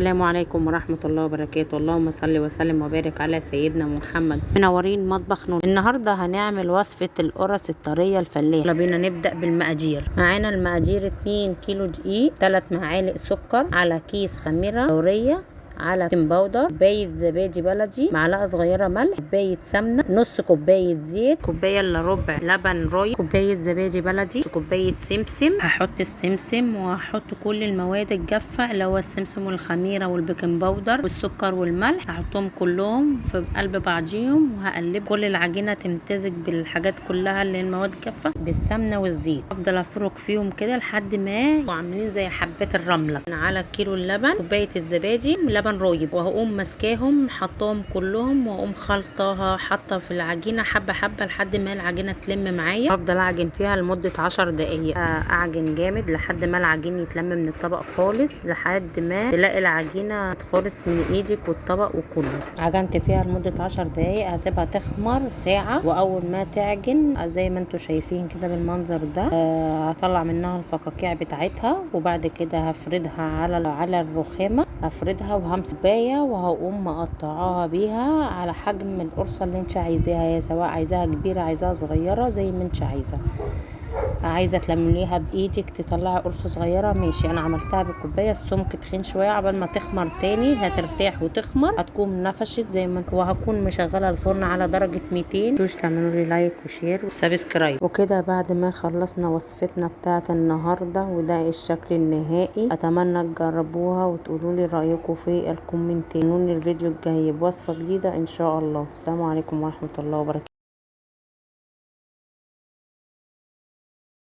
السلام عليكم ورحمة الله وبركاته. اللهم صل وسلم وبارك على سيدنا محمد. منورين مطبخ نور. النهاردة هنعمل وصفة القرص الطرية الفلاحي. يلا بينا نبدأ بالمقادير. معانا المقادير 2 كيلو دقيق، 3 معالق سكر، على كيس خميرة دورية، على بيكنج باودر، كوبايه زبادي بلدي، معلقه صغيره ملح، كوبايه سمنه، نص كوبايه زيت، كوبايه الا ربع لبن رايب، كوبايه زبادي بلدي، كوبايه سمسم. هحط السمسم وهحط كل المواد الجافه اللي هو السمسم والخميره والبيكنج باودر والسكر والملح، هحطهم كلهم في قلب بعضيهم وهقلب كل العجينه تمتزج بالحاجات كلها اللي المواد الجافه بالسمنه والزيت. افضل افرك فيهم كده لحد ما يبقوا عاملين زي حبات الرمله. على كيلو اللبن كوبايه الزبادي لبن رايب، وهقوم ماسكاهم حطاهم كلهم واقوم خلطاها حاطه في العجينه حبه حبه لحد ما العجينه تلم معايا. افضل اعجن فيها لمده 10 دقايق، اعجن جامد لحد ما العجين يتلم من الطبق خالص، لحد ما تلاقي العجينه خالص من ايدك والطبق وكله. عجنت فيها لمده 10 دقايق، هسيبها تخمر ساعه، واول ما تعجن زي ما انتم شايفين كده بالمنظر ده هطلع منها الفقاقيع بتاعتها، وبعد كده هفردها على الرخامه، هفردها وهمسك كوبايه وهقوم مقطعاها بيها على حجم القرصه اللي انت عايزاها، يا سواء عايزاها كبيره عايزاها صغيره زي ما انت عايزه تلمليها بايدك تطلعي قرصه صغيره ماشي. انا عملتها بالكوبايه، السمك تخين شويه، عبال ما تخمر تاني هترتاح وتخمر هتكون نفشت زي ما وهكون مشغله الفرن على درجه 200. متنسوش تعملوا لي لايك وشير وسبسكرايب. وكده بعد ما خلصنا وصفتنا بتاعه النهارده وده الشكل النهائي، اتمنى تجربوها وتقولوا لي رايكم في الكومنتات. نوني الفيديو الجاي بوصفه جديده ان شاء الله. السلام عليكم ورحمه الله وبركاته.